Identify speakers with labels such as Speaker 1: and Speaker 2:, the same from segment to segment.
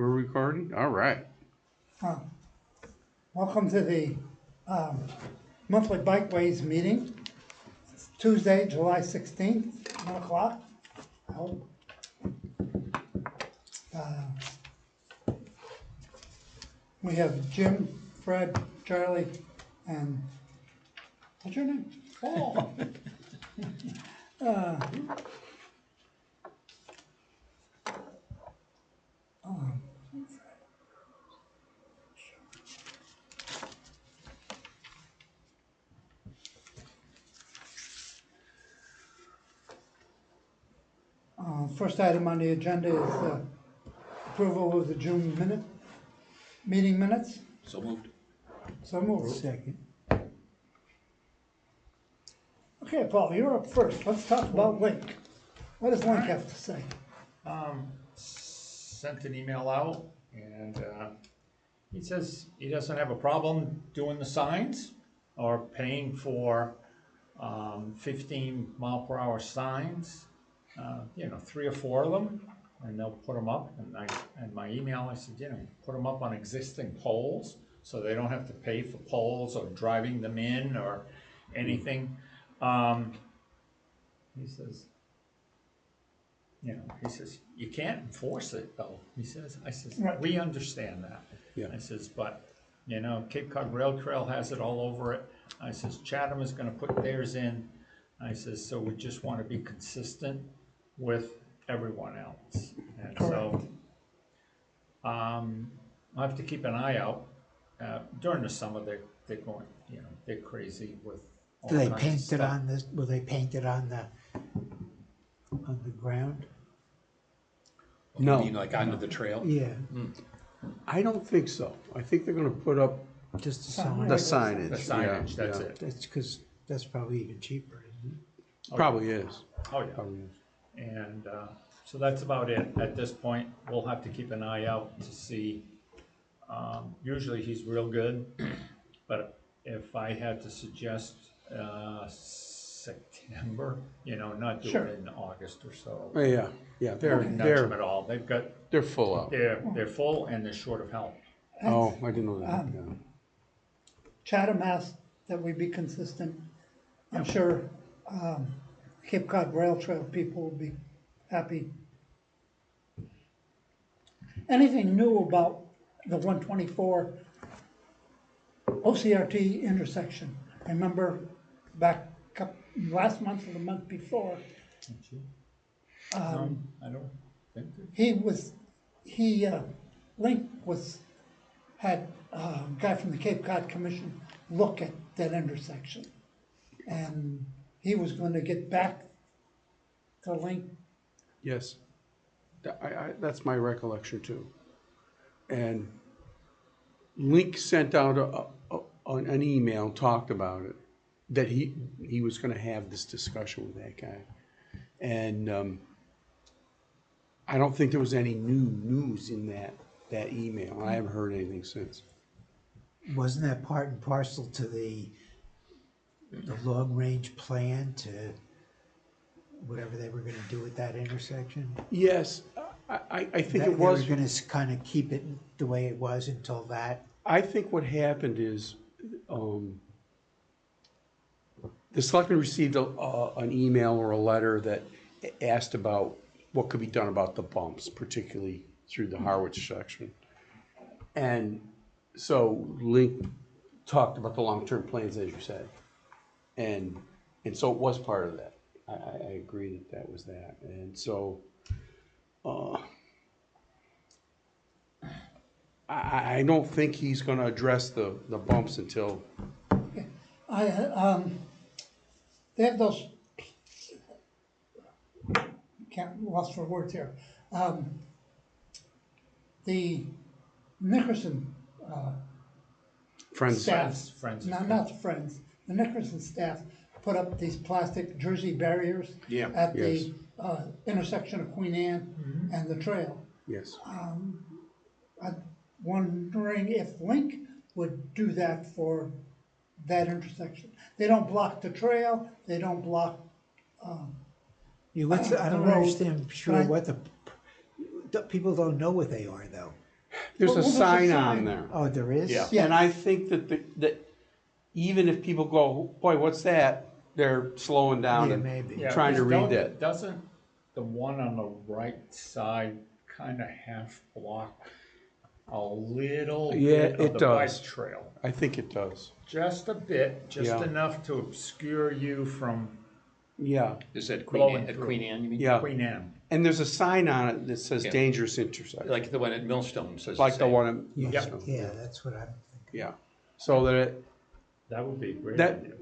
Speaker 1: We're recording? All right.
Speaker 2: Welcome to the monthly Bikeways meeting. It's Tuesday, July 16th, 1 o'clock. We have Jim, Fred, Charlie, and what's your name? Paul. First item on the agenda is approval of the June meeting minutes.
Speaker 3: So moved.
Speaker 2: So moved.
Speaker 4: Second.
Speaker 2: Okay, Paul, you're up first. Let's talk about Link. What does Link have to say?
Speaker 3: Sent an email out, and he says he doesn't have a problem doing the signs or paying for 15-mile-per-hour signs. 3 or 4 of them, and they'll put them up. And my email, I said, put them up on existing poles, so they don't have to pay for poles or driving them in or anything. He says, you can't enforce it though. I says,
Speaker 2: Right.
Speaker 3: We understand that.
Speaker 1: Yeah.
Speaker 3: I says, but Cape Cod Rail Trail has it all over it. I says, Chatham is gonna put theirs in. I says, so we just wanna be consistent with everyone else. And so, I have to keep an eye out. During the summer, they're going, they're crazy with all
Speaker 4: Do they
Speaker 3: kinds of
Speaker 4: paint it
Speaker 3: stuff.
Speaker 4: on this, will they paint it on the ground?
Speaker 1: No.
Speaker 3: You mean like onto the trail?
Speaker 4: Yeah,
Speaker 1: I don't think so. I think they're gonna put up
Speaker 4: just a
Speaker 1: the
Speaker 4: sign.
Speaker 1: signage.
Speaker 3: The signage,
Speaker 1: yeah,
Speaker 3: that's
Speaker 1: yeah.
Speaker 3: it.
Speaker 4: That's because that's probably even cheaper, isn't it?
Speaker 1: Probably is.
Speaker 3: Oh, yeah.
Speaker 1: Probably is.
Speaker 3: And so that's about it at this point. We'll have to keep an eye out to see. Usually he's real good, but if I had to suggest September, not do
Speaker 2: Sure.
Speaker 3: it in August or so.
Speaker 1: Oh, yeah, yeah,
Speaker 3: Nudge them at all.
Speaker 1: they're full out.
Speaker 3: They're full and they're short of help.
Speaker 1: Oh, I didn't know that, yeah.
Speaker 2: Chatham asked that we be consistent. I'm sure Cape Cod Rail Trail people will be happy. Anything new about the 124 OCRT intersection? I remember back last month or the month before,
Speaker 3: I don't think
Speaker 2: Link had a guy from the Cape Cod Commission look at that intersection. And he was going to get back to Link.
Speaker 1: Yes. That's my recollection too. And Link sent out an email, talked about it, that he was gonna have this discussion with that guy. And I don't think there was any new news in that email. I haven't heard anything since.
Speaker 4: Wasn't that part and parcel to the long-range plan to whatever they were gonna do with that intersection?
Speaker 1: Yes, I think it was.
Speaker 4: They were gonna kind of keep it the way it was until that?
Speaker 1: I think what happened is, the selectmen received an email or a letter that asked about what could be done about the bumps, particularly through the Harwich section. And so Link talked about the long-term plans, as you said. And so it was part of that. I agree that was that. And so, I don't think he's gonna address the bumps until,
Speaker 2: They have those, lost for words here. The Nickerson
Speaker 1: Friends.
Speaker 2: staff,
Speaker 3: Friends.
Speaker 2: not Friends, the Nickerson staff put up these plastic Jersey barriers
Speaker 1: Yeah,
Speaker 2: at
Speaker 1: yes.
Speaker 2: the intersection of Queen Anne and the trail.
Speaker 1: Yes.
Speaker 2: I'm wondering if Link would do that for that intersection. They don't block the trail, they don't block,
Speaker 4: I
Speaker 2: the
Speaker 4: don't
Speaker 2: road,
Speaker 4: understand sure
Speaker 2: but
Speaker 4: what the people don't know what they are though.
Speaker 1: There's a
Speaker 2: Well, there's a
Speaker 1: sign
Speaker 2: sign.
Speaker 1: on there.
Speaker 4: Oh, there is?
Speaker 3: Yeah.
Speaker 2: Yeah.
Speaker 1: And I think that even if people go, boy, what's that? They're slowing down
Speaker 4: Yeah,
Speaker 1: and
Speaker 4: maybe.
Speaker 3: Yeah,
Speaker 1: trying to read
Speaker 3: don't-
Speaker 1: that.
Speaker 3: Doesn't the one on the right side kind of half block a little
Speaker 1: Yeah,
Speaker 3: bit
Speaker 1: it
Speaker 3: of the
Speaker 1: does.
Speaker 3: bike trail?
Speaker 1: I think it does.
Speaker 3: Just a bit, just
Speaker 1: Yeah.
Speaker 3: enough to obscure you from
Speaker 1: Yeah,
Speaker 5: Is that
Speaker 3: Blowing
Speaker 5: at
Speaker 3: through.
Speaker 5: Queen Anne, you mean?
Speaker 1: yeah.
Speaker 3: Queen Anne.
Speaker 1: And there's a sign on it that says
Speaker 5: Yeah.
Speaker 1: dangerous intersection.
Speaker 5: Like the one at Millstone says
Speaker 1: Like the
Speaker 5: same.
Speaker 1: one in
Speaker 4: Yeah,
Speaker 1: Millstone.
Speaker 4: yeah, that's what I'm thinking.
Speaker 1: Yeah. So
Speaker 3: That would be a great.
Speaker 1: that,
Speaker 3: idea.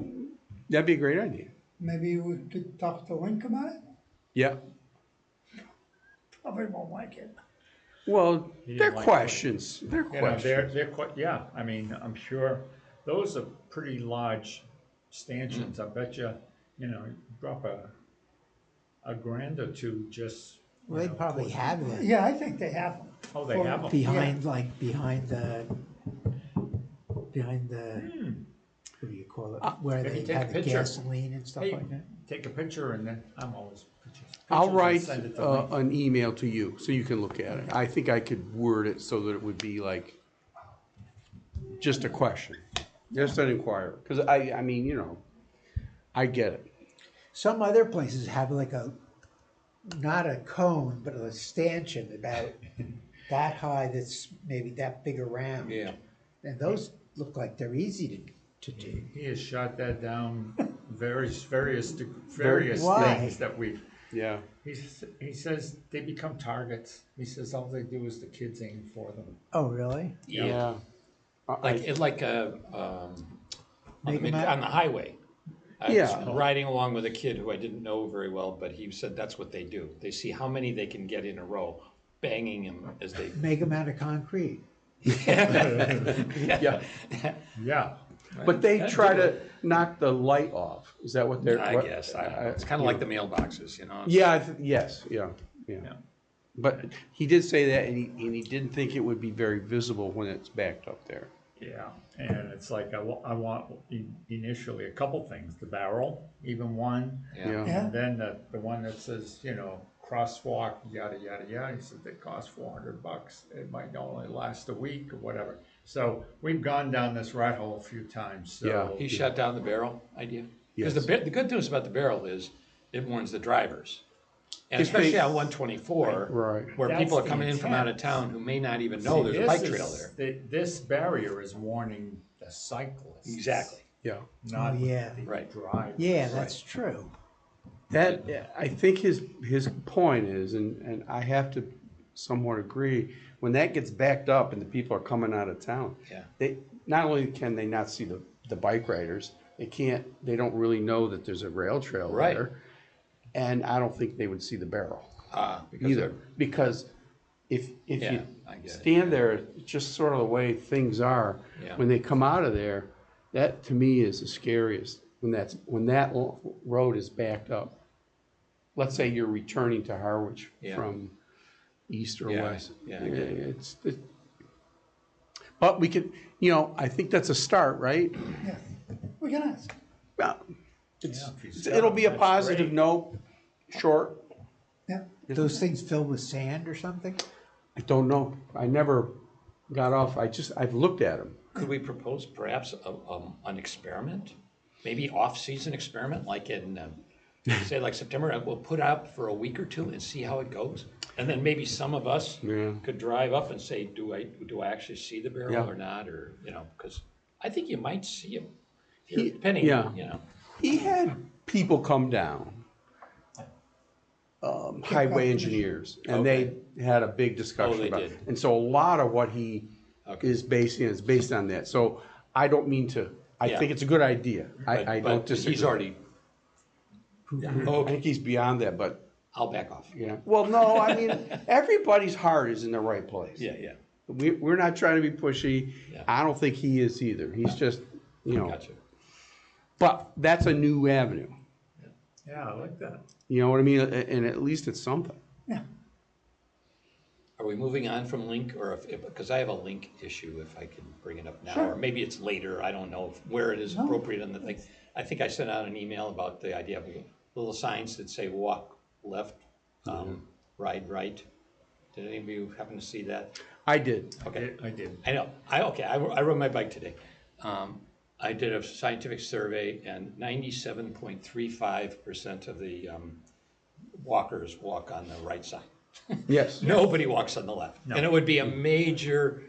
Speaker 1: that'd be a great idea.
Speaker 2: Maybe we could talk to Link about it?
Speaker 1: Yeah.
Speaker 2: Probably won't like it.
Speaker 1: Well,
Speaker 3: He didn't
Speaker 1: they're
Speaker 3: like
Speaker 1: questions. They're
Speaker 3: You know,
Speaker 1: questions.
Speaker 3: they're quite, yeah, I mean, I'm sure, those are pretty large stanchions, I bet you, you know, drop a grand or two just. you
Speaker 4: Well, they
Speaker 3: know,
Speaker 4: probably
Speaker 3: push-
Speaker 4: have them
Speaker 2: Yeah, I think they have them.
Speaker 3: Oh, they have them?
Speaker 4: behind, like, behind the, what do you call it? Where
Speaker 3: maybe
Speaker 4: they
Speaker 3: take a
Speaker 4: have the
Speaker 3: picture.
Speaker 4: gasoline and stuff
Speaker 3: Hey,
Speaker 4: like that.
Speaker 3: take a picture and then, I'm always pictures.
Speaker 1: I'll
Speaker 3: Pictures and
Speaker 1: write
Speaker 3: send it to Link.
Speaker 1: an email to you so you can look at it. I think I could word it so that it would be like just a question, just an inquiry. Because I mean, you know, I get it.
Speaker 4: Some other places have like not a cone, but a stanchion about that high that's maybe that big around.
Speaker 5: Yeah.
Speaker 4: And those look like they're easy to do.
Speaker 3: He has shot that down various
Speaker 4: Why?
Speaker 3: things that we've,
Speaker 1: Yeah.
Speaker 3: he says they become targets. He says all they do is the kids aim for them.
Speaker 4: Oh, really?
Speaker 1: Yeah.
Speaker 5: Like
Speaker 4: Make 'em out-
Speaker 5: on the highway. I
Speaker 1: Yeah.
Speaker 5: was riding along with a kid who I didn't know very well, but he said that's what they do. They see how many they can get in a row, banging them as they.
Speaker 4: Make them out of concrete.
Speaker 1: Yeah.
Speaker 3: Yeah.
Speaker 1: But they try to knock the light off. Is that what they're?
Speaker 5: I
Speaker 1: what-
Speaker 5: guess, I don't know. It's kind of like the mailboxes, you know?
Speaker 1: Yeah, yes, yeah.
Speaker 3: Yeah.
Speaker 1: But he did say that, and he didn't think it would be very visible when it's backed up there.
Speaker 3: Yeah, and it's like, I want initially a couple things, the barrel, even one.
Speaker 1: Yeah.
Speaker 2: Yeah.
Speaker 3: And then the one that says, you know, crosswalk, yada, yada, yada. He said they cost $400. It might only last a week or whatever. So we've gone down this rat hole a few times, so.
Speaker 1: Yeah.
Speaker 5: He shut down the barrel idea? Because
Speaker 1: Yes.
Speaker 5: the good news about the barrel is it warns the drivers. And
Speaker 1: If they-
Speaker 5: especially on 124.
Speaker 1: Right.
Speaker 5: Where
Speaker 3: That's
Speaker 5: people are
Speaker 3: the
Speaker 5: coming in from out of
Speaker 3: intent.
Speaker 5: town who may not even know
Speaker 3: See,
Speaker 5: there's a
Speaker 3: this
Speaker 5: bike
Speaker 3: is-
Speaker 5: trail there.
Speaker 3: This barrier is warning the cyclists.
Speaker 5: Exactly.
Speaker 1: Yeah.
Speaker 3: Not
Speaker 4: Oh, yeah.
Speaker 3: the
Speaker 5: Right.
Speaker 3: drivers.
Speaker 4: Yeah, that's true.
Speaker 1: That, I think his point is, and I have to somewhat agree, when that gets backed up and the people are coming out of town,
Speaker 5: Yeah.
Speaker 1: they, not only can they not see the bike riders, they don't really know that there's a rail trail
Speaker 5: Right.
Speaker 1: there. And I don't think they would see the barrel
Speaker 5: Because
Speaker 1: either,
Speaker 5: they're-
Speaker 1: because if
Speaker 5: Yeah,
Speaker 1: you
Speaker 5: I get it.
Speaker 1: stand there, it's just sort of the way things are.
Speaker 5: Yeah.
Speaker 1: When they come out of there, that to me is the scariest, when that road is backed up. Let's say you're returning to Harwich
Speaker 5: Yeah.
Speaker 1: from east or
Speaker 5: Yeah,
Speaker 1: west.
Speaker 5: yeah, I get it.
Speaker 1: But we could, I think that's a start, right?
Speaker 2: Yeah, we can ask.
Speaker 1: Well,
Speaker 3: Yeah, if he's
Speaker 1: it'll be a
Speaker 3: that's
Speaker 1: positive
Speaker 3: great.
Speaker 1: note, short.
Speaker 2: Yeah,
Speaker 4: Those things filled with sand or something?
Speaker 1: I don't know. I never got off. I've looked at them.
Speaker 5: Could we propose perhaps an experiment? Maybe off-season experiment, like in, say like September, we'll put out for a week or two and see how it goes? And then maybe some of us
Speaker 1: Yeah.
Speaker 5: could drive up and say, do I actually see the barrel
Speaker 1: Yeah.
Speaker 5: or not? Or, because I think you might see them,
Speaker 1: He-
Speaker 5: depending,
Speaker 1: yeah. He had people come down, highway engineers, and they had a big discussion
Speaker 5: they
Speaker 1: about
Speaker 5: did.
Speaker 1: it. And so a lot of what he is based on that. So I don't mean to, I
Speaker 5: Yeah.
Speaker 1: think it's a good idea. I don't
Speaker 5: But
Speaker 1: disagree.
Speaker 5: he's already,
Speaker 1: I think he's beyond that, but,
Speaker 5: I'll back off.
Speaker 1: well, no, I mean, everybody's heart is in the right place.
Speaker 5: Yeah.
Speaker 1: We're not trying to be pushy.
Speaker 5: Yeah.
Speaker 1: I don't think he is either. He's just,
Speaker 5: Gotcha.
Speaker 1: but that's a new avenue.
Speaker 3: Yeah, I like that.
Speaker 1: You know what I mean? And at least it's something.
Speaker 2: yeah.
Speaker 5: Are we moving on from link, or because I have a link issue, if I can bring it up now,
Speaker 2: Sure.
Speaker 5: or maybe it's later, I don't know where it is
Speaker 2: No.
Speaker 5: appropriate on the thing. I think I sent out an email about the idea of little signs that say walk left, ride right. Did any of you happen to see that?
Speaker 1: I did.
Speaker 5: Okay.
Speaker 3: I did.
Speaker 5: I know, I rode my bike today. I did a scientific survey and 97.35% of the walkers walk on the right side.
Speaker 1: Yes.
Speaker 5: Nobody walks on the left.
Speaker 3: No.
Speaker 5: And it would be a major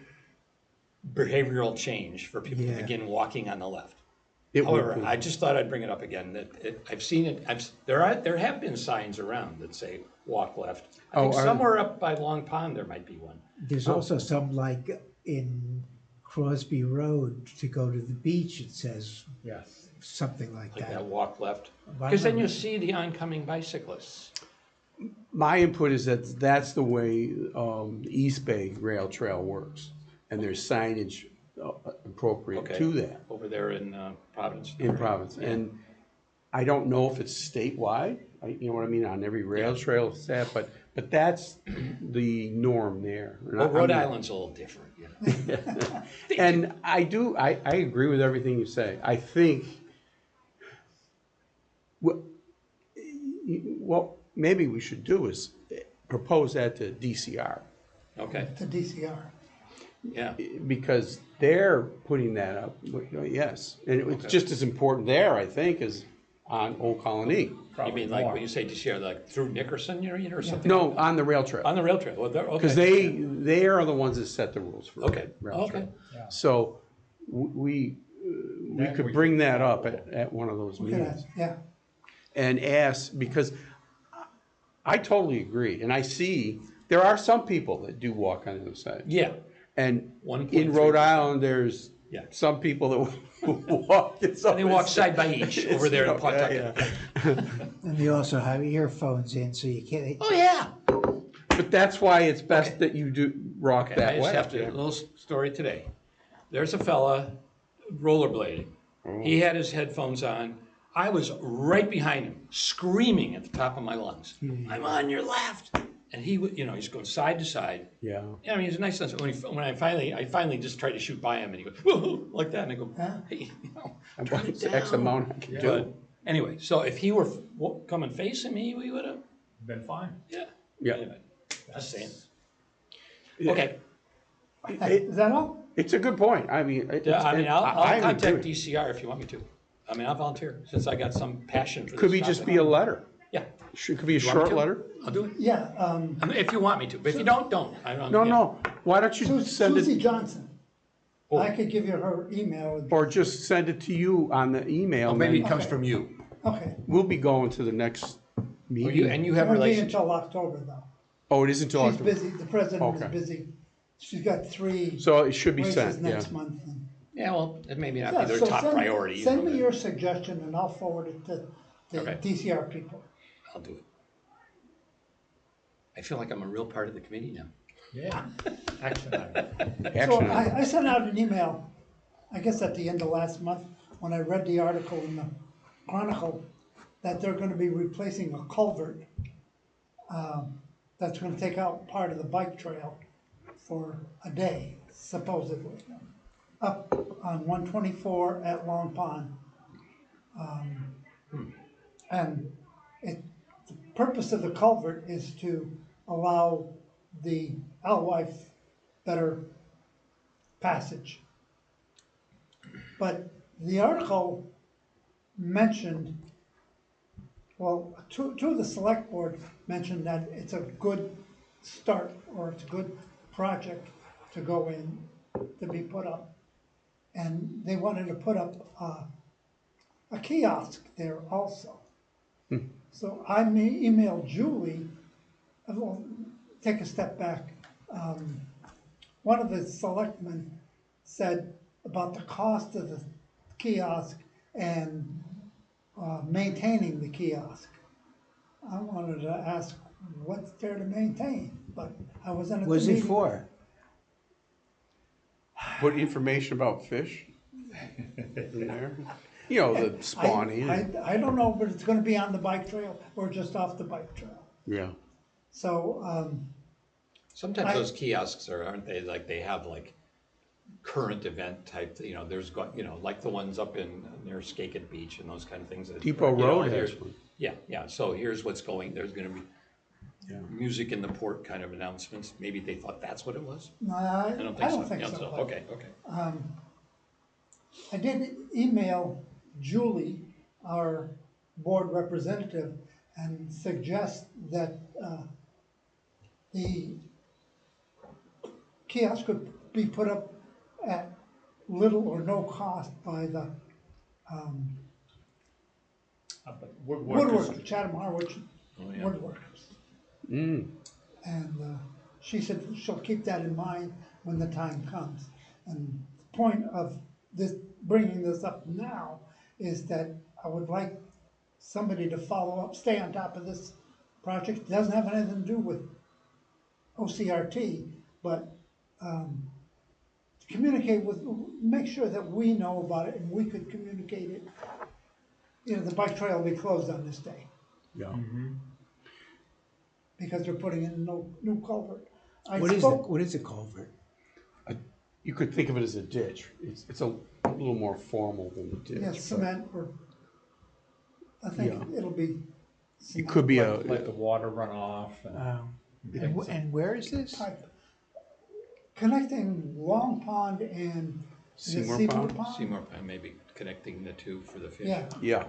Speaker 5: behavioral change for people to
Speaker 4: Yeah.
Speaker 5: begin walking on the left.
Speaker 1: It would
Speaker 5: However,
Speaker 1: be.
Speaker 5: I just thought I'd bring it up again, I've seen it, there have been signs around that say walk left. I think
Speaker 1: Oh, are-
Speaker 5: somewhere up by Long Pond, there might be one.
Speaker 4: There's also some like in Crosby Road to go to the beach, it says
Speaker 3: Yes.
Speaker 4: something like
Speaker 5: Like that
Speaker 4: that.
Speaker 5: walk left.
Speaker 4: Why
Speaker 5: Because then
Speaker 4: not?
Speaker 5: you see the oncoming bicyclists.
Speaker 1: My input is that that's the way the East Bay Rail Trail works, and there's signage appropriate
Speaker 5: Okay.
Speaker 1: to that
Speaker 5: Over there in Providence.
Speaker 1: in Providence. And I don't know if it's statewide, you know what I mean, on every rail trail set, but that's the norm there. And
Speaker 5: Well,
Speaker 1: I-
Speaker 5: Rhode
Speaker 1: I'm-
Speaker 5: Island's a little different, you know.
Speaker 1: And I agree with everything you say. I think, what maybe we should do is propose that to DCR,
Speaker 5: Okay,
Speaker 2: to DCR.
Speaker 5: yeah.
Speaker 1: because they're putting that up, yes. And it's just as important there, I think, as on Old Colony.
Speaker 5: You
Speaker 3: Probably
Speaker 5: mean like
Speaker 3: more.
Speaker 5: when you say DCR, like through Nickerson, you know, or something?
Speaker 1: No, on the rail trail.
Speaker 5: On the rail trail, well, they're, okay.
Speaker 1: Because they are the ones that set the rules for
Speaker 5: Okay,
Speaker 1: rail
Speaker 5: okay.
Speaker 1: trail.
Speaker 3: Yeah.
Speaker 1: So we
Speaker 3: Then
Speaker 1: could
Speaker 3: we
Speaker 1: bring
Speaker 3: could-
Speaker 1: that up at one of those
Speaker 2: Look at
Speaker 1: meetings.
Speaker 2: that, yeah.
Speaker 1: And ask, because I totally agree. And I see, there are some people that do walk on the other side.
Speaker 5: Yeah,
Speaker 1: And
Speaker 5: 1.3%.
Speaker 1: in Rhode Island, there's
Speaker 5: Yeah.
Speaker 1: some people that walk.
Speaker 5: and they walk side by each over there in
Speaker 1: Yeah,
Speaker 5: Pawtucket.
Speaker 1: yeah.
Speaker 4: And they also have earphones in, so you can't.
Speaker 5: Oh, yeah.
Speaker 1: But that's why it's best that you do rock
Speaker 5: Okay, I
Speaker 1: that
Speaker 5: just
Speaker 1: way.
Speaker 5: have to, a little story today. There's a fella rollerblading. He had his headphones on. I was right behind him, screaming at the top of my lungs. I'm on your left. And he, you know, he's going side to side.
Speaker 1: Yeah.
Speaker 5: I mean, he's a nice sense. When I finally just tried to shoot by him, and he goes, whoa, like that, and I go, hey, you know, turn it
Speaker 1: It's X
Speaker 5: down.
Speaker 1: amount I can do.
Speaker 5: But anyway, so if he were coming facing me, we would have,
Speaker 3: Been fine.
Speaker 5: yeah.
Speaker 1: Yeah.
Speaker 5: Anyway, just saying. Okay,
Speaker 2: Is that all?
Speaker 1: It's a good point. I mean,
Speaker 5: yeah, I mean, I'll
Speaker 1: agree
Speaker 5: contact
Speaker 1: with it.
Speaker 5: DCR if you want me to. I mean, I'll volunteer, since I got some passion for this.
Speaker 1: Could be just be a letter.
Speaker 5: Yeah,
Speaker 1: Could be a
Speaker 5: You want me
Speaker 1: short
Speaker 5: to?
Speaker 1: letter.
Speaker 5: I'll do it.
Speaker 2: Yeah,
Speaker 5: I mean, if you want me to, but if you don't. I don't.
Speaker 1: No,
Speaker 5: yeah.
Speaker 1: no. Why don't you send
Speaker 2: Susie
Speaker 1: it,
Speaker 2: Johnson.
Speaker 5: Oh.
Speaker 2: I could give you her email.
Speaker 1: or just send it to you on the email?
Speaker 6: Or maybe
Speaker 1: and
Speaker 6: it comes
Speaker 2: Okay.
Speaker 6: from you.
Speaker 2: Okay.
Speaker 1: We'll be going to the next
Speaker 5: Oh,
Speaker 1: meeting.
Speaker 5: and you
Speaker 2: It
Speaker 5: have
Speaker 2: won't be
Speaker 5: relations.
Speaker 2: until October though.
Speaker 1: Oh, it is until
Speaker 2: She's
Speaker 1: October.
Speaker 2: busy, the president is
Speaker 1: Okay.
Speaker 2: busy. She's got 3
Speaker 1: So it should be
Speaker 2: races
Speaker 1: sent, yeah.
Speaker 2: next month. and-
Speaker 5: Yeah, well, it may not
Speaker 2: Yeah,
Speaker 5: be their
Speaker 2: so
Speaker 5: top priority. you
Speaker 2: Send
Speaker 5: know,
Speaker 2: me
Speaker 5: but
Speaker 2: your suggestion and I'll forward it to the
Speaker 5: Okay.
Speaker 2: DCR people.
Speaker 5: I'll do it. I feel like I'm a real part of the committee now.
Speaker 3: Yeah. Action item.
Speaker 2: So
Speaker 1: Action item.
Speaker 2: I sent out an email, I guess at the end of last month, when I read the article in the Chronicle, that they're gonna be replacing a culvert that's gonna take out part of the bike trail for a day, supposedly, up on 124 at Long Pond. And the purpose of the culvert is to allow the alewife better passage. But the article mentioned, well, two of the select board mentioned that it's a good start, or it's a good project to go in, to be put up. And they wanted to put up a kiosk there also. So I emailed Julie, well, take a step back. One of the selectmen said about the cost of the kiosk and maintaining the kiosk. I wanted to ask what's there to maintain, but I wasn't at the
Speaker 4: What's it
Speaker 2: meeting.
Speaker 4: for?
Speaker 1: Put information about fish in there. You know, the spawning.
Speaker 2: I don't know, but it's gonna be on the bike trail or just off the bike trail.
Speaker 1: Yeah.
Speaker 2: So,
Speaker 5: Sometimes
Speaker 2: I-
Speaker 5: those kiosks aren't they, like, they have like current event type, you know, there's, like the ones up near Skaket Beach and those kind of things. that,
Speaker 1: Depot
Speaker 5: you know,
Speaker 1: Road
Speaker 5: here's-
Speaker 1: has one.
Speaker 5: Yeah, so here's what's going, there's gonna be, music in the port kind of announcements. Maybe they thought that's what it was?
Speaker 2: No,
Speaker 5: I don't think so. Yeah,
Speaker 2: so.
Speaker 5: Okay, okay.
Speaker 2: I did email Julie, our board representative, and suggest that the kiosk could be put up at little or no cost by the
Speaker 3: But
Speaker 2: woodworkers, Chatham Harwich
Speaker 5: Oh, yeah.
Speaker 2: woodworkers.
Speaker 1: Mm.
Speaker 2: And she said she'll keep that in mind when the time comes. And the point of this, bringing this up now, is that I would like somebody to follow up, stay on top of this project. It doesn't have anything to do with OCRT, but communicate with, make sure that we know about it and we could communicate it. You know, the bike trail will be closed on this day
Speaker 1: Yeah.
Speaker 2: because they're putting in no new culvert.
Speaker 4: What is a culvert?
Speaker 1: You could think of it as a ditch. It's a little more formal than a ditch.
Speaker 2: Yeah,
Speaker 1: but
Speaker 2: cement, or, I think
Speaker 1: Yeah.
Speaker 2: it'll be.
Speaker 1: It could be a,
Speaker 3: let the water run off and
Speaker 4: And where is this?
Speaker 2: Pipe. Connecting Long Pond and is it
Speaker 1: Seymour Pond?
Speaker 5: Seymour, maybe connecting the two for the fish.
Speaker 2: Yeah,
Speaker 1: yeah,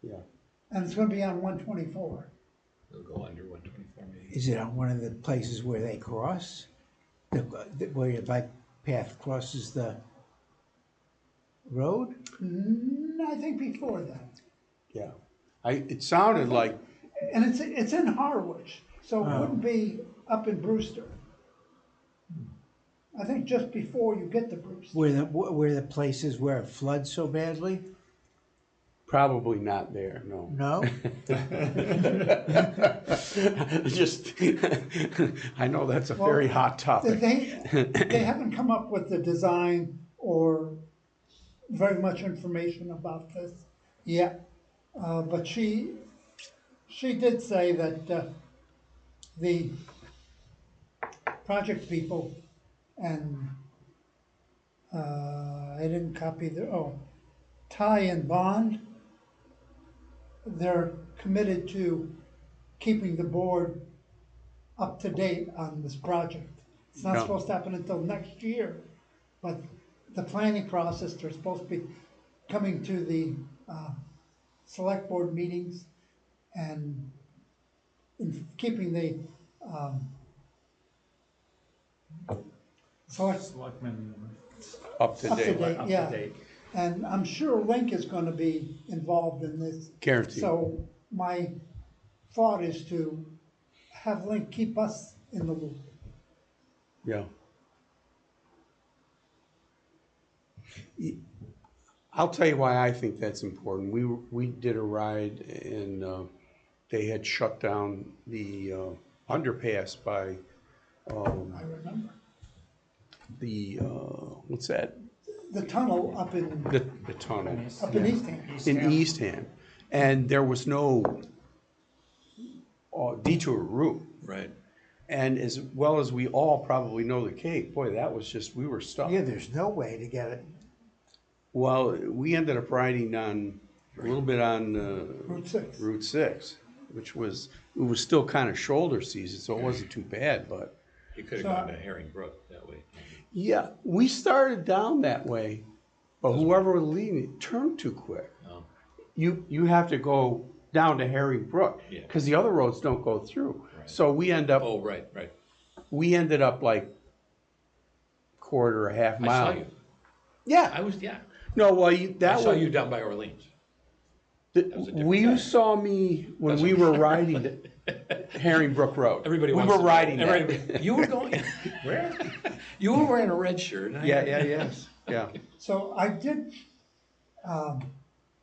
Speaker 1: yeah.
Speaker 2: and it's gonna be on 124.
Speaker 5: It'll go under 124 maybe.
Speaker 4: Is it on one of the places where they cross? Where your bike path crosses the road?
Speaker 2: I think before that.
Speaker 1: Yeah. It sounded like,
Speaker 2: And it's in Harwich, so it
Speaker 4: Oh.
Speaker 2: wouldn't be up in Brewster. I think just before you get to Brewster.
Speaker 4: Where the places where it floods so badly?
Speaker 1: probably not there, no.
Speaker 4: No?
Speaker 1: Just, I know that's a very hot topic.
Speaker 2: They haven't come up with the design or very much information about this yet. But she did say that the project people and I didn't copy Ty and Bond, they're committed to keeping the board up to date on this project. It's not
Speaker 1: Yeah.
Speaker 2: supposed to happen until next year, but the planning process, they're supposed to be coming to the select board meetings and keeping the select
Speaker 3: selectmen
Speaker 1: Up to
Speaker 2: up to
Speaker 1: date,
Speaker 2: date,
Speaker 3: up
Speaker 2: yeah.
Speaker 3: to date.
Speaker 2: And I'm sure Link is gonna be involved in this.
Speaker 1: guaranteed.
Speaker 2: So my thought is to have Link keep us in the loop.
Speaker 1: Yeah. I'll tell you why I think that's important. We did a ride and they had shut down the underpass by
Speaker 2: I remember.
Speaker 1: the what's that?
Speaker 2: The tunnel up in
Speaker 1: The tunnel
Speaker 2: Eastham.
Speaker 1: in Eastham, and there was no detour route.
Speaker 5: Right.
Speaker 1: And as well as we all probably know the Cape, boy, that was just, we were stuck.
Speaker 4: Yeah, there's no way to get it.
Speaker 1: Well, we ended up riding on, a little bit on
Speaker 2: Route 6.
Speaker 1: Route 6, which was, it was still kind of shoulder season, so it wasn't too bad, but.
Speaker 5: You could have
Speaker 2: So-
Speaker 5: gone to Herring Brook that way.
Speaker 1: Yeah, we started down that way, but whoever was leading it turned too quick.
Speaker 5: Oh.
Speaker 1: You have to go down to Herring Brook,
Speaker 5: Yeah.
Speaker 1: because the other roads don't go through.
Speaker 5: Right.
Speaker 1: So we ended
Speaker 5: Oh, right.
Speaker 1: up like quarter or half
Speaker 5: I
Speaker 1: mile.
Speaker 5: saw you.
Speaker 1: Yeah. No, well,
Speaker 5: I saw you down by Orleans. was a different guy.
Speaker 1: You saw me when we were riding Herring Brook Road.
Speaker 5: Everybody
Speaker 1: we
Speaker 5: wants
Speaker 1: were
Speaker 5: to know.
Speaker 1: riding
Speaker 5: Everybody-
Speaker 1: that.
Speaker 5: You were going, where? You were wearing a red shirt. and I-
Speaker 1: Yeah.
Speaker 2: So I did,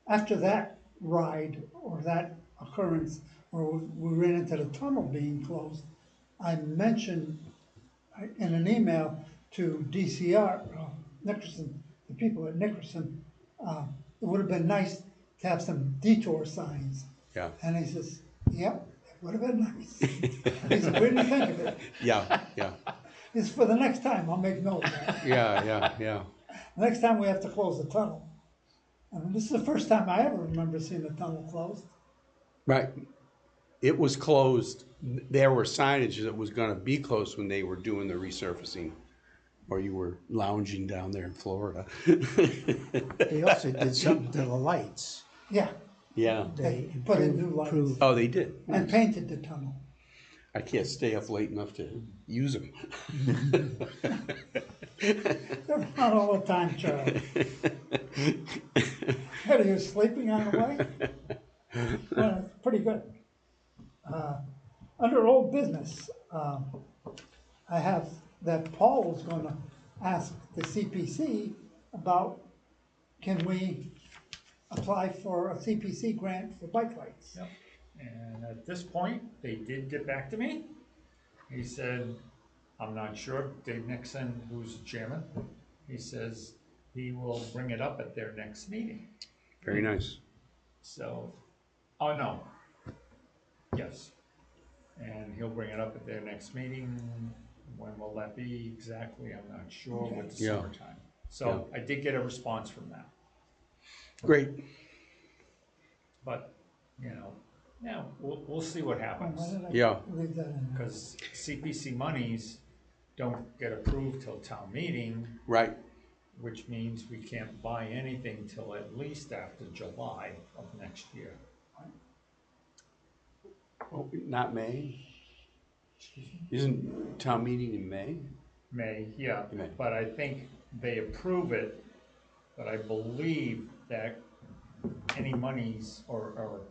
Speaker 2: after that ride or that occurrence where we ran into the tunnel being closed, I mentioned in an email to DCR, Nickerson, the people at Nickerson, it would have been nice to have some detour signs.
Speaker 1: Yeah.
Speaker 2: And he says, yep, it would have been nice. He said, we didn't think of it.
Speaker 1: Yeah.
Speaker 2: He says, for the next time, I'll make note of that.
Speaker 1: Yeah.
Speaker 2: Next time we have to close the tunnel. And this is the first time I ever remember seeing the tunnel closed.
Speaker 1: Right. it was closed. There were signage that was gonna be closed when they were doing the resurfacing, or you were lounging down there in Florida.
Speaker 4: They also did something to the lights.
Speaker 2: Yeah,
Speaker 1: Yeah.
Speaker 4: They
Speaker 2: put in new lights
Speaker 4: improved.
Speaker 1: Oh, they did.
Speaker 2: and painted the tunnel.
Speaker 1: I can't stay up late enough to use them.
Speaker 2: They're not all the time, Charlie. What, are you sleeping on the way? Well, it's pretty good. Under old business, I have that Paul was gonna ask the CPC about, can we apply for a CPC grant for bike lights?
Speaker 3: Yep. And at this point, they did get back to me. He said, I'm not sure, Dave Nixon, who's the chairman, he says he will bring it up at their next meeting.
Speaker 1: Very nice.
Speaker 3: So, oh no, yes. And he'll bring it up at their next meeting. When will that be exactly? I'm not sure with the
Speaker 1: Yeah.
Speaker 3: summertime. So I did get a response from that,
Speaker 1: Great.
Speaker 3: but, you know, yeah, we'll see what
Speaker 2: Why
Speaker 3: happens.
Speaker 2: did I
Speaker 1: Yeah.
Speaker 2: leave that in there?
Speaker 3: Because CPC monies don't get approved till town meeting,
Speaker 1: Right.
Speaker 3: which means we can't buy anything till at least after July of next year.
Speaker 1: Oh, not May? Isn't town meeting in May?
Speaker 3: May, yeah,
Speaker 1: May.
Speaker 3: but I think they approve it, but I believe that any monies or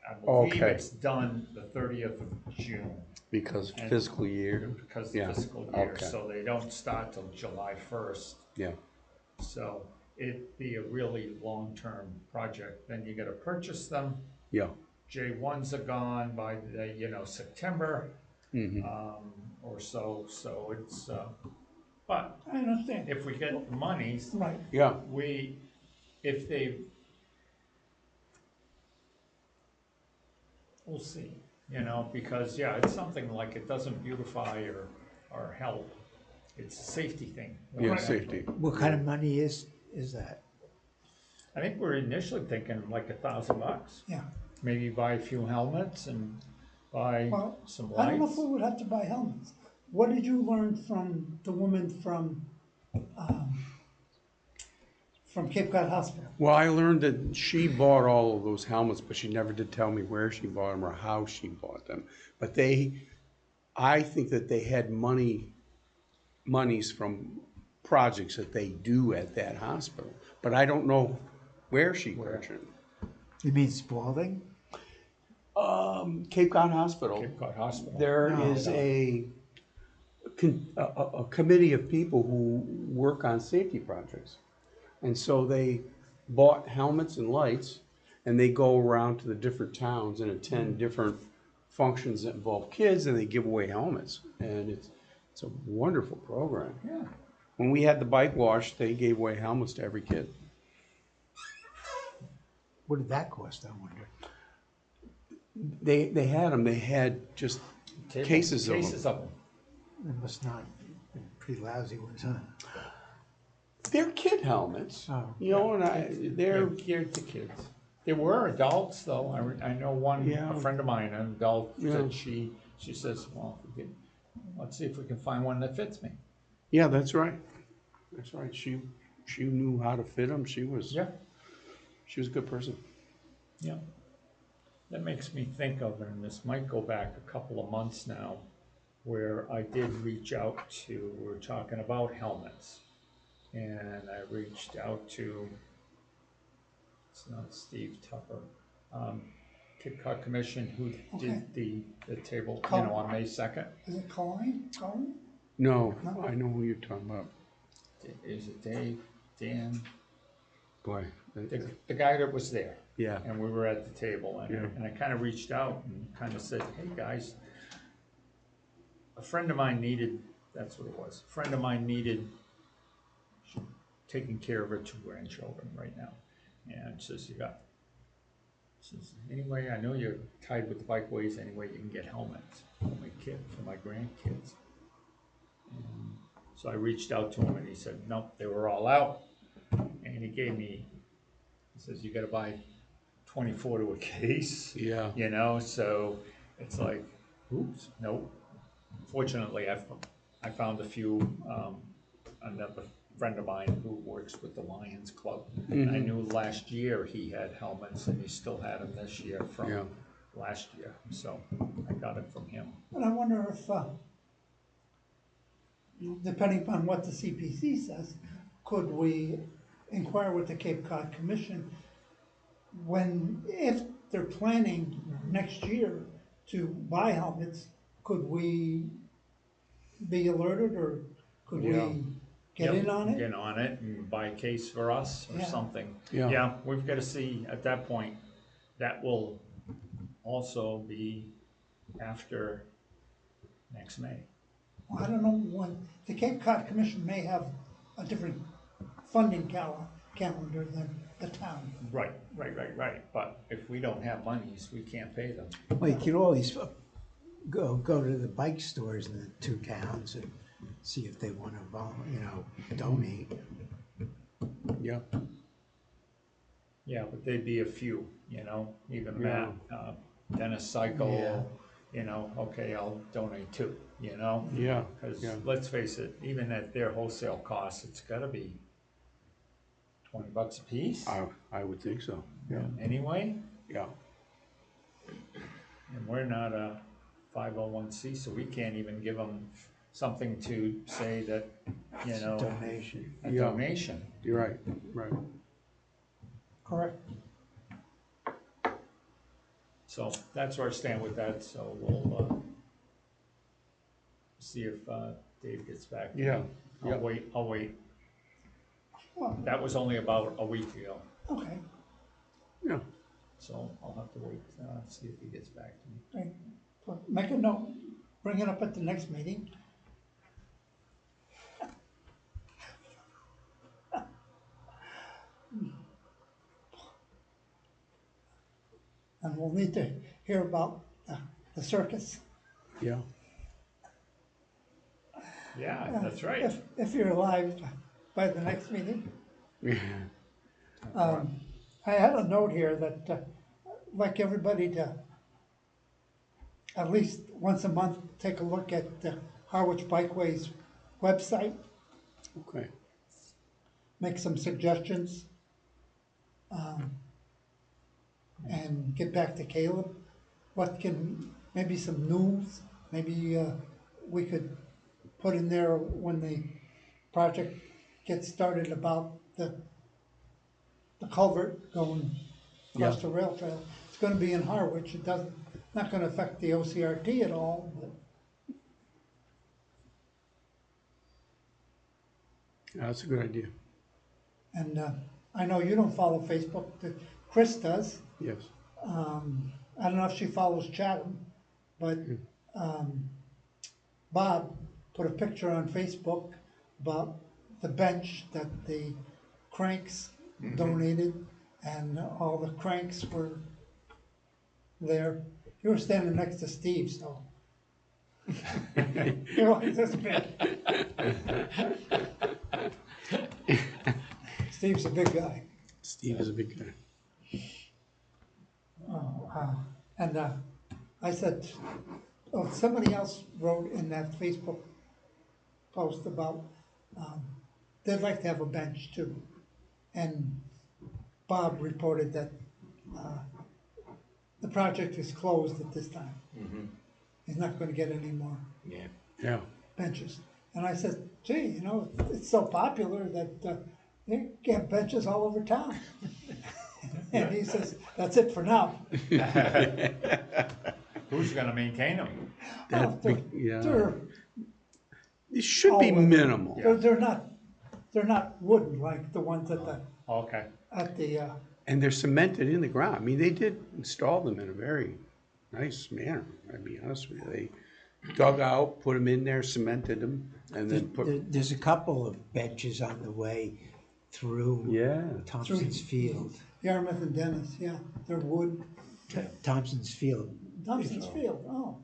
Speaker 3: I believe
Speaker 1: Okay.
Speaker 3: it's done the 30th of June
Speaker 1: Because
Speaker 3: And-
Speaker 1: fiscal year?
Speaker 3: because
Speaker 1: Yeah,
Speaker 3: the fiscal year,
Speaker 1: okay.
Speaker 3: so they don't start till July 1st.
Speaker 1: Yeah.
Speaker 3: So it'd be a really long-term project. Then you gotta purchase them.
Speaker 1: Yeah.
Speaker 3: J1s are gone by the, September,
Speaker 1: Mhm.
Speaker 3: or so, so it's, but
Speaker 2: I understand,
Speaker 3: if we get the monies,
Speaker 2: right,
Speaker 1: Yeah.
Speaker 3: if they, we'll see, because, yeah, it's something like it doesn't beautify or help. It's a safety thing.
Speaker 1: Yeah,
Speaker 3: Right.
Speaker 1: safety.
Speaker 4: What kind of money is that?
Speaker 3: I think we're initially thinking like $1,000.
Speaker 2: yeah.
Speaker 3: Maybe buy a few helmets and buy
Speaker 2: Well,
Speaker 3: some
Speaker 2: I don't know if we
Speaker 3: lights.
Speaker 2: would have to buy helmets. What did you learn from the woman from Cape Cod Hospital?
Speaker 1: Well, I learned that she bought all of those helmets, but she never did tell me where she bought them or how she bought them. But I think that they had monies from projects that they do at that hospital. But I don't know where she purchased them.
Speaker 4: You mean Spalding?
Speaker 1: Cape Cod Hospital.
Speaker 3: Cape Cod Hospital.
Speaker 1: There
Speaker 4: No.
Speaker 1: is a committee of people who work on safety projects. And so they bought helmets and lights, and they go around to the different towns and attend different functions that involve kids, and they give away helmets. And it's a wonderful program.
Speaker 3: Yeah.
Speaker 1: When we had the bike wash, they gave away helmets to every kid.
Speaker 4: What did that cost, I wonder?
Speaker 1: They had them. They had just cases of them.
Speaker 3: Cases of them.
Speaker 4: It must not be pretty lousy ones, huh?
Speaker 1: They're kid helmets,
Speaker 4: Oh.
Speaker 1: and they're
Speaker 3: geared to kids. There were adults, though. I know one,
Speaker 1: Yeah.
Speaker 3: a friend of mine, an adult,
Speaker 1: Yeah.
Speaker 3: that she says, well, let's see if we can find one that fits me.
Speaker 1: Yeah, that's right. That's right. She knew how to fit them. She was a good person.
Speaker 3: Yeah. That makes me think of, and this might go back a couple of months now, where I did reach out to, we were talking about helmets. And I reached out to, it's not Steve Tupper, Cape Cod Commission, who
Speaker 2: Okay.
Speaker 3: did the table,
Speaker 2: Col-
Speaker 3: on May 2nd.
Speaker 2: Is it Colleen? Colleen?
Speaker 1: No, I know who you're talking about.
Speaker 3: Is it Dave, Dan?
Speaker 1: Boy,
Speaker 3: The guy that was there.
Speaker 1: yeah.
Speaker 3: And we were at the table,
Speaker 1: Yeah.
Speaker 3: and I kind of reached out and kind of said, hey, guys, a friend of mine needed, that's what it was, a friend of mine needed taking care of her 2 grandchildren right now. And says, says, anyway, I know you're tied with the Bikeways, anyway, you can get helmets for my grandkids. And so I reached out to him and he said, nope, they were all out. And he says, you gotta buy 24 to a case.
Speaker 1: Yeah.
Speaker 3: You know, so it's like, oops, nope. Fortunately, I found a few, another friend of mine who works with the Lions Club. I knew last year he had helmets and he still had them this year
Speaker 1: Yeah.
Speaker 3: from last year, so I got it from him.
Speaker 2: But I wonder if, depending upon what the CPC says, could we inquire with the Cape Cod Commission if they're planning next year to buy helmets, could we be alerted or could
Speaker 1: Yeah.
Speaker 2: we get
Speaker 3: Yep,
Speaker 2: in on it?
Speaker 3: Get on it and buy a case for us or
Speaker 2: Yeah.
Speaker 3: something.
Speaker 1: Yeah.
Speaker 3: Yeah, we've gotta see at that point, that will also be after next May.
Speaker 2: Well, I don't know when, the Cape Cod Commission may have a different funding calendar than the town.
Speaker 3: Right. But if we don't have monies, we can't pay them.
Speaker 4: Well, you can always go to the bike stores in the two towns and see if they want to, donate.
Speaker 1: Yeah.
Speaker 3: Yeah, but they'd be a few, you know, even
Speaker 1: Yeah.
Speaker 3: Matt, Dennis Cycle,
Speaker 4: Yeah.
Speaker 3: you know, okay, I'll donate two, you know?
Speaker 1: Yeah.
Speaker 3: Cause
Speaker 1: Yeah.
Speaker 3: let's face it, even at their wholesale costs, it's gotta be $20 a piece.
Speaker 1: I would think so. Yeah.
Speaker 3: Anyway,
Speaker 1: Yeah.
Speaker 3: and we're not a 501c, so we can't even give them something to say that, you know,
Speaker 4: Donation.
Speaker 3: a
Speaker 1: Yeah.
Speaker 3: donation.
Speaker 1: You're right. Right.
Speaker 2: Correct.
Speaker 3: So that's where I stand with that, so we'll, see if, Dave gets back.
Speaker 1: Yeah. Yeah.
Speaker 3: I'll wait.
Speaker 2: Well,
Speaker 3: That was only about a week ago,
Speaker 2: okay,
Speaker 1: Yeah.
Speaker 3: so I'll have to wait, see if he gets back to me.
Speaker 2: great. But make a note, bring it up at the next meeting. And we'll need to hear about the circus.
Speaker 1: Yeah.
Speaker 3: Yeah, that's right.
Speaker 2: If you're alive by the next meeting.
Speaker 1: Yeah.
Speaker 2: I had a note here that, like everybody to, at least once a month, take a look at the Harwich Bikeways website,
Speaker 1: Okay.
Speaker 2: make some suggestions, and get back to Caleb. Maybe some news, maybe we could put in there when the project gets started about the culvert going across
Speaker 1: Yeah.
Speaker 2: the rail trail. It's gonna be in Harwich, not gonna affect the OCRT at all, but
Speaker 1: That's a good idea.
Speaker 2: and I know you don't follow Facebook, Chris does.
Speaker 1: Yes.
Speaker 2: I don't know if she follows Chatham, but Bob put a picture on Facebook about the bench that the cranks donated, and all the cranks were there. You were standing next to Steve, so. You're like this big. Steve's a big guy.
Speaker 1: Steve is a big guy.
Speaker 2: And I said, oh, somebody else wrote in that Facebook post about, they'd like to have a bench too. And Bob reported that the project is closed at this time. He's not gonna get any more
Speaker 5: Yeah.
Speaker 1: Yeah.
Speaker 2: benches. And I said, gee, it's so popular that they have benches all over town. And he says, that's it for now.
Speaker 3: Who's gonna maintain them?
Speaker 2: Well,
Speaker 1: yeah.
Speaker 2: they're
Speaker 1: It should be
Speaker 2: all wooden.
Speaker 1: minimal.
Speaker 2: They're not wooden like the ones at
Speaker 3: Okay,
Speaker 2: the,
Speaker 1: And they're cemented in the ground. I mean, they did install them in a very nice manner, I'll be honest with you. They dug out, put them in there, cemented them, and then put,
Speaker 4: There's a couple of benches on the way through
Speaker 1: yeah.
Speaker 4: Thompson's Field.
Speaker 2: Yarmouth and Dennis, yeah, they're wood.
Speaker 4: Thompson's Field.
Speaker 2: Thompson's Field, oh,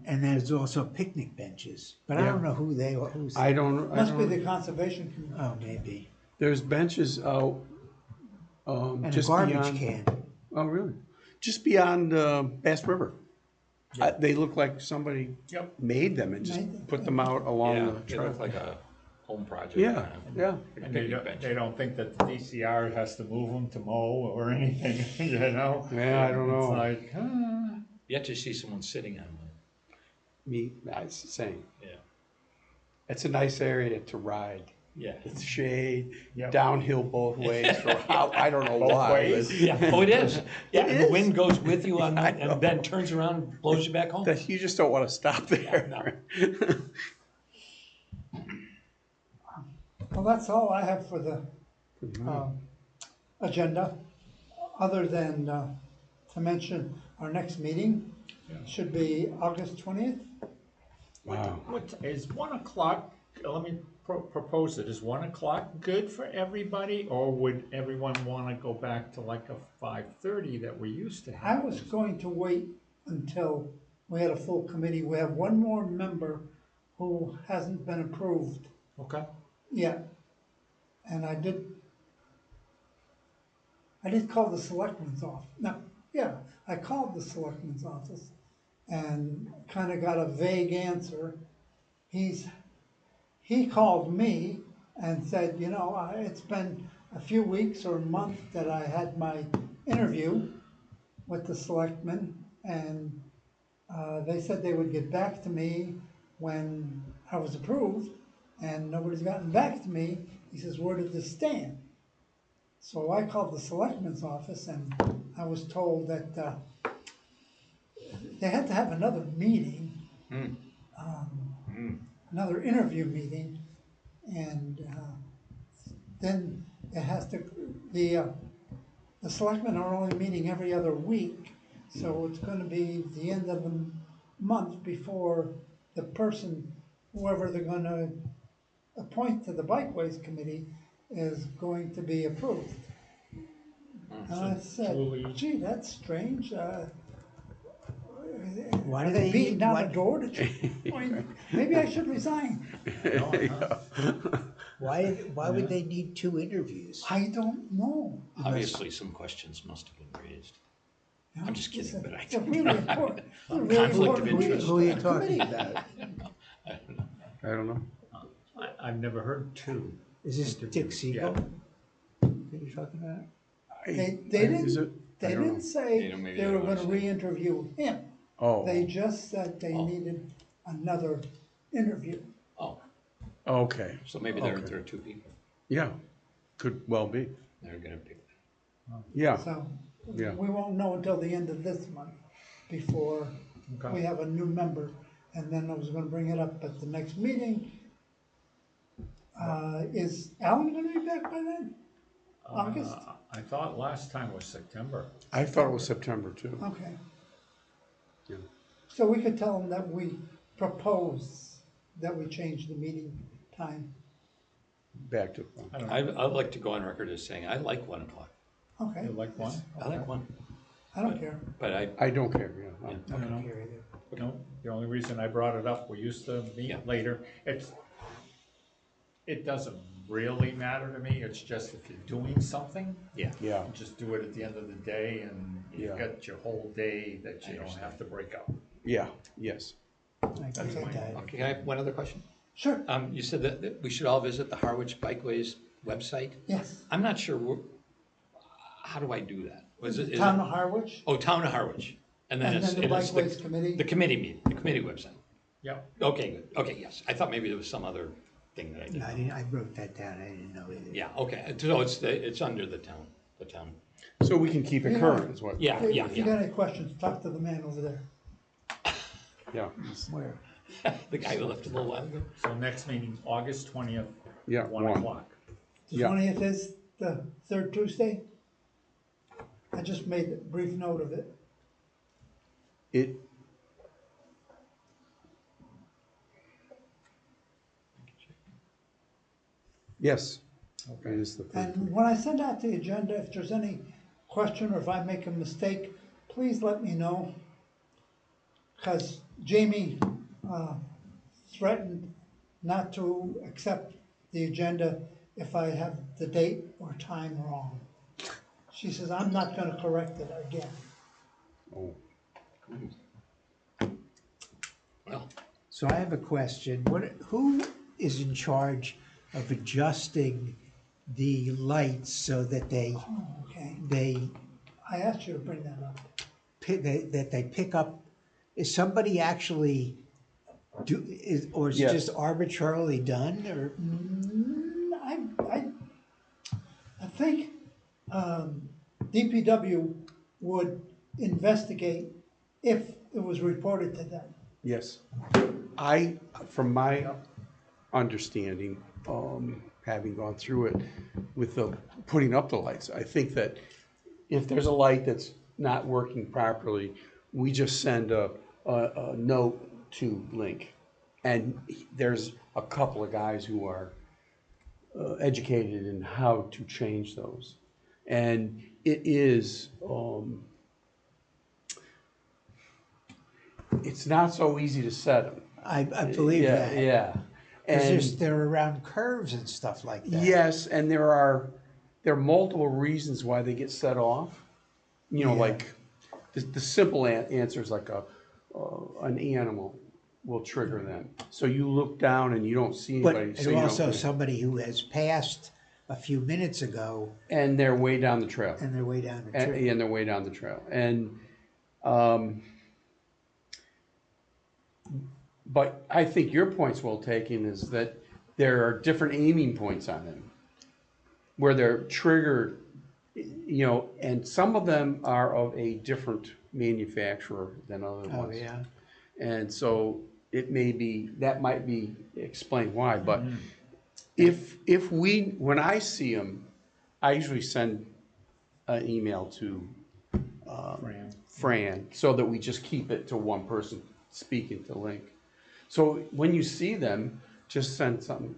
Speaker 4: And there's also picnic benches, but I
Speaker 1: Yeah.
Speaker 4: don't know who they are.
Speaker 1: I don't,
Speaker 2: must be the conservation committee.
Speaker 4: Oh, maybe.
Speaker 1: there's benches out,
Speaker 4: And a
Speaker 1: just
Speaker 4: garbage
Speaker 1: beyond.
Speaker 4: can.
Speaker 1: Oh, really? Just beyond Bass River. They look like somebody
Speaker 3: Yep.
Speaker 1: made them and just
Speaker 2: Made them,
Speaker 1: put them out along
Speaker 5: Yeah,
Speaker 1: the
Speaker 5: they
Speaker 1: trail.
Speaker 5: look like a home project.
Speaker 1: Yeah,
Speaker 5: kind of.
Speaker 1: yeah.
Speaker 5: Like a
Speaker 3: And they
Speaker 5: picnic
Speaker 3: don't,
Speaker 5: bench.
Speaker 3: they don't think that the DCR has to move them to mow or anything, you know?
Speaker 1: Yeah, I don't
Speaker 3: It's
Speaker 1: know.
Speaker 3: like,
Speaker 5: Yet to see someone sitting on one.
Speaker 1: It's the same.
Speaker 5: Yeah.
Speaker 1: It's a nice area to ride.
Speaker 5: Yeah.
Speaker 1: It's shade,
Speaker 3: Yep.
Speaker 1: downhill both ways for I don't know
Speaker 3: Both
Speaker 1: why.
Speaker 3: ways?
Speaker 1: but-
Speaker 5: Yeah, oh, it is. Yeah, and the
Speaker 1: is.
Speaker 5: wind goes with you on
Speaker 1: I
Speaker 5: that
Speaker 1: know.
Speaker 5: and then turns around, and blows you back home.
Speaker 1: That you just don't want to stop there.
Speaker 5: no.
Speaker 2: Well, that's all I have for the agenda, other than to mention our next meeting should be August 20th.
Speaker 1: Wow.
Speaker 3: what, is 1 o'clock, let me propose it, is 1 o'clock good for everybody? Or would everyone wanna go back to like a 5:30 that we used to
Speaker 2: I
Speaker 3: have?
Speaker 2: was going to wait until we had a full committee. We have one more member who hasn't been approved
Speaker 3: Okay.
Speaker 2: yet. And I did call the selectman's office. No, yeah, I called the selectman's office and kind of got a vague answer. He called me and said, you know, it's been a few weeks or a month that I had my interview with the selectmen, and they said they would get back to me when I was approved, and nobody's gotten back to me. He says, where did this stand? So I called the selectman's office, and I was told that they had to have another meeting, another interview meeting, and then it has to, the selectmen are only meeting every other week, so it's gonna be the end of the month before the person, whoever they're gonna appoint to the Bikeways committee, is going to be approved. And I said,
Speaker 3: Julie-
Speaker 2: gee, that's strange,
Speaker 4: Why
Speaker 2: are
Speaker 4: do
Speaker 2: they
Speaker 4: they
Speaker 2: beating
Speaker 4: need,
Speaker 2: down the
Speaker 4: why,
Speaker 2: door to, maybe I should resign.
Speaker 4: why would they need two interviews?
Speaker 2: I don't know.
Speaker 5: Obviously, some questions must have been raised. I'm just kidding, but I
Speaker 2: They're really important. They're really
Speaker 5: Conflict of
Speaker 2: important
Speaker 5: interest.
Speaker 4: Who are you
Speaker 2: committee.
Speaker 4: talking about?
Speaker 1: I don't know.
Speaker 3: I've never heard two.
Speaker 4: Is this Dick
Speaker 3: interviews.
Speaker 4: Siegel
Speaker 3: Yeah.
Speaker 4: that you're talking about?
Speaker 2: They
Speaker 1: Is it?
Speaker 2: didn't, they
Speaker 1: I don't know.
Speaker 2: didn't say
Speaker 5: You know, maybe
Speaker 2: they
Speaker 5: they
Speaker 2: were
Speaker 5: don't
Speaker 2: gonna
Speaker 5: wanna say.
Speaker 2: re-interview him.
Speaker 1: Oh,
Speaker 2: They just said they needed another interview.
Speaker 5: Oh,
Speaker 1: okay.
Speaker 5: so maybe there are two people.
Speaker 1: Yeah, could well be.
Speaker 5: They're gonna pick.
Speaker 1: Yeah,
Speaker 2: So
Speaker 1: Yeah.
Speaker 2: we won't know until the end of this month before
Speaker 3: Okay.
Speaker 2: we have a new member. And then I was gonna bring it up at the next meeting. Is Alan gonna be back by then? August?
Speaker 3: I thought last time was September.
Speaker 1: I thought it was September too.
Speaker 2: Okay.
Speaker 1: Yeah.
Speaker 2: So we could tell them that we propose that we change the meeting time.
Speaker 1: Back to,
Speaker 3: I don't know.
Speaker 5: I'd like to go on record as saying, I like 1 o'clock.
Speaker 2: Okay,
Speaker 3: You like one?
Speaker 5: I like one,
Speaker 2: I don't care.
Speaker 5: but
Speaker 1: I don't care, yeah.
Speaker 3: I don't know.
Speaker 4: Here either.
Speaker 3: No, the only reason I brought it up, we used to meet
Speaker 5: Yeah.
Speaker 3: later. It doesn't really matter to me, it's just if you're doing something,
Speaker 5: yeah.
Speaker 1: Yeah,
Speaker 3: just do it at the end of the day and you've
Speaker 1: Yeah.
Speaker 3: got your whole day that
Speaker 5: I
Speaker 3: you don't
Speaker 5: understand.
Speaker 3: have to break up.
Speaker 1: yeah, yes.
Speaker 4: I agree with that.
Speaker 5: Okay, can I have one other question?
Speaker 2: Sure,
Speaker 5: You said that we should all visit the Harwich Bikeways website.
Speaker 2: yes.
Speaker 5: I'm not sure, how do I do that? Was it? is
Speaker 2: Town
Speaker 5: it-
Speaker 2: of Harwich,
Speaker 5: Oh, Town of Harwich. And then
Speaker 2: and
Speaker 5: it's,
Speaker 2: then the
Speaker 5: it is
Speaker 2: Bikeways committee.
Speaker 5: the committee meeting, the committee website.
Speaker 3: Yeah.
Speaker 5: Okay, good. Okay, yes. I thought maybe there was some other thing that I
Speaker 4: No,
Speaker 5: didn't.
Speaker 4: I wrote that down, I didn't know either.
Speaker 5: Yeah, okay. So it's under the town,
Speaker 1: So we can keep it
Speaker 2: Yeah.
Speaker 1: current is what,
Speaker 5: Yeah, yeah,
Speaker 2: If you
Speaker 5: yeah.
Speaker 2: got any questions, talk to the man over there.
Speaker 1: yeah,
Speaker 4: Where?
Speaker 5: The guy who left a little while ago.
Speaker 3: So next meeting, August 20th,
Speaker 1: yeah,
Speaker 3: 1
Speaker 1: one.
Speaker 3: o'clock.
Speaker 2: The
Speaker 1: Yeah.
Speaker 2: 20th is the third Tuesday? I just made a brief note of it.
Speaker 1: It, yes, it is the third.
Speaker 2: And when I send out the agenda, if there's any question or if I make a mistake, please let me know. Because Jamie threatened not to accept the agenda if I have the date or time wrong. She says, I'm not gonna correct it again.
Speaker 1: Oh,
Speaker 5: Well,
Speaker 4: So I have a question. Who is in charge of adjusting the lights so that
Speaker 2: Oh, okay.
Speaker 4: they,
Speaker 2: I asked you to bring that up.
Speaker 4: that they pick up? Is somebody actually or is it
Speaker 1: Yes.
Speaker 4: just arbitrarily done, or?
Speaker 2: I think DPW would investigate if it was reported to them.
Speaker 1: yes. From my understanding, having gone through it with the putting up the lights, I think that if there's a light that's not working properly, we just send a note to Link. And there's a couple of guys who are educated in how to change those. And it is, it's not so easy to set them.
Speaker 4: I believe
Speaker 1: Yeah,
Speaker 4: that.
Speaker 1: yeah.
Speaker 4: Because
Speaker 1: And
Speaker 4: they're around curves and stuff like that.
Speaker 1: yes, and there are multiple reasons why they get set off. You know,
Speaker 4: Yeah.
Speaker 1: like the simple answer is like an animal will trigger them. So you look down and you don't see
Speaker 4: But
Speaker 1: anybody.
Speaker 4: and
Speaker 1: So you
Speaker 4: also
Speaker 1: don't,
Speaker 4: somebody who has passed a few minutes ago
Speaker 1: and they're way down the trail.
Speaker 4: and they're way down the
Speaker 1: And,
Speaker 4: tree.
Speaker 1: and they're way down the trail. And but I think your point's well taken is that there are different aiming points on them where they're triggered, you know, and some of them are of a different manufacturer than other
Speaker 4: Oh,
Speaker 1: ones.
Speaker 4: yeah.
Speaker 1: And so it may be, that might be explain why, but if when I see them, I usually send an email to Fran, so that we just keep it to one person speaking to Link. So when you see them, just send something.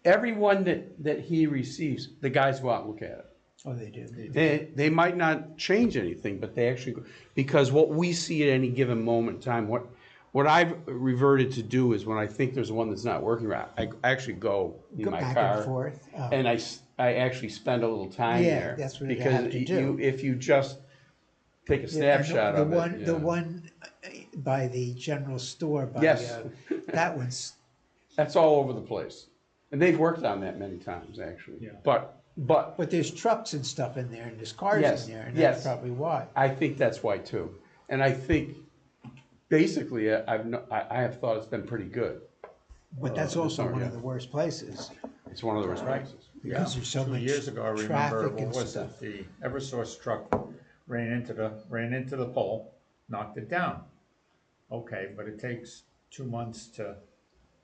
Speaker 1: Everyone that he receives, the guys go out and look at it.
Speaker 4: Oh, they do.
Speaker 1: They might not change anything, but they actually go, because what we see at any given moment in time, what I've reverted to do is when I think there's one that's not working right, I actually go in
Speaker 4: Go
Speaker 1: my
Speaker 4: back
Speaker 1: car
Speaker 4: and forth. Oh.
Speaker 1: and I actually spend a little time
Speaker 4: Yeah,
Speaker 1: there.
Speaker 4: that's what you
Speaker 1: because
Speaker 4: have to do.
Speaker 1: if you just take a
Speaker 4: Yeah, and
Speaker 1: snapshot
Speaker 4: the
Speaker 1: of
Speaker 4: one,
Speaker 1: it,
Speaker 4: the
Speaker 1: yeah.
Speaker 4: one by the general store, by
Speaker 1: Yes.
Speaker 4: that one's.
Speaker 1: That's all over the place, and they've worked on that many times actually.
Speaker 3: Yeah.
Speaker 1: But
Speaker 4: But there's trucks and stuff in there, and there's cars
Speaker 1: Yes,
Speaker 4: in there, and
Speaker 1: yes.
Speaker 4: that's probably why.
Speaker 1: I think that's why too, and I think basically I have thought it's been pretty good.
Speaker 4: But that's
Speaker 1: this
Speaker 4: also
Speaker 1: summer,
Speaker 4: one
Speaker 1: yeah.
Speaker 4: of the worst places
Speaker 1: It's one of the worst
Speaker 3: Right.
Speaker 1: places.
Speaker 4: because there's so
Speaker 3: 2
Speaker 4: much
Speaker 3: years ago, I remember,
Speaker 4: traffic
Speaker 3: what
Speaker 4: and
Speaker 3: was
Speaker 4: stuff.
Speaker 3: it, the Eversource truck ran into the pole, knocked it down. Okay, but it takes 2 months to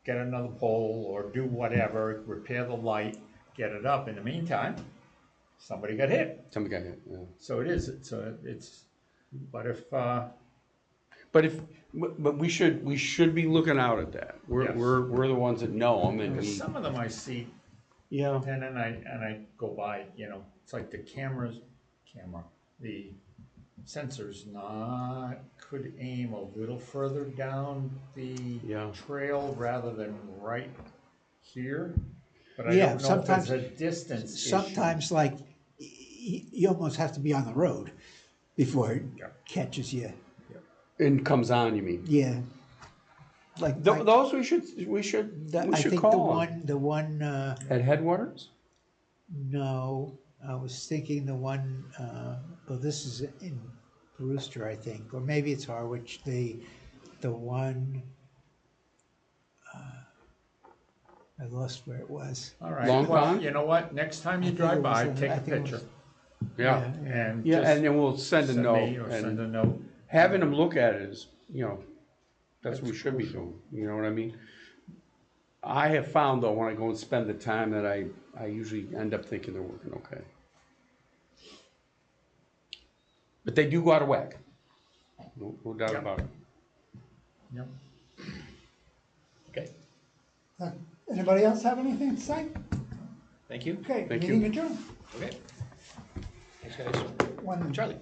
Speaker 3: get another pole or do whatever, repair the light, get it up. In the meantime, somebody got hit.
Speaker 1: Somebody got hit. Yeah.
Speaker 3: So it's, but if,
Speaker 1: But we should be looking out at that.
Speaker 3: Yes.
Speaker 1: We're the ones that know them, and we,
Speaker 3: some of them I see,
Speaker 1: yeah.
Speaker 3: and then I go by, you know, it's like the the sensors could aim a little further down the
Speaker 1: Yeah.
Speaker 3: trail rather than right here. But I
Speaker 4: Yeah,
Speaker 3: don't know if
Speaker 4: sometimes-
Speaker 3: there's a distance issue.
Speaker 4: Sometimes, like, you almost have to be on the road before it
Speaker 3: Yeah.
Speaker 4: catches you.
Speaker 1: And comes on, you mean?
Speaker 4: Yeah. Like,
Speaker 1: Those we should
Speaker 4: I think
Speaker 1: call
Speaker 4: the one,
Speaker 1: at Headwaters.
Speaker 4: no, I was thinking the one, well, this is in Brewster, I think, or maybe it's Harwich, the one, I lost where it was.
Speaker 3: All right,
Speaker 1: Long
Speaker 3: well,
Speaker 1: Pond?
Speaker 3: you know what, next time you
Speaker 4: think
Speaker 3: drive
Speaker 4: it was,
Speaker 3: by, take
Speaker 4: I
Speaker 3: a
Speaker 4: think it
Speaker 3: picture.
Speaker 4: was-
Speaker 1: Yeah.
Speaker 3: And
Speaker 1: Yeah,
Speaker 3: just
Speaker 1: and then we'll send a
Speaker 3: send
Speaker 1: note.
Speaker 3: me or
Speaker 1: and
Speaker 3: send a note.
Speaker 1: having them look at it is, you know, that's what we
Speaker 3: That's
Speaker 1: should be
Speaker 3: crucial.
Speaker 1: doing. You know what I mean? I have found though, when I go and spend the time, that I usually end up thinking they're working okay. But they do go out of whack. No doubt
Speaker 3: Yep.
Speaker 1: about it.
Speaker 3: Yep.
Speaker 5: okay,
Speaker 2: Anybody else have anything to say?
Speaker 5: thank you.
Speaker 2: Okay,
Speaker 1: Thank
Speaker 2: meeting
Speaker 1: you.
Speaker 2: adjourned.
Speaker 5: Okay. Thanks, guys.
Speaker 2: When
Speaker 5: Charlie?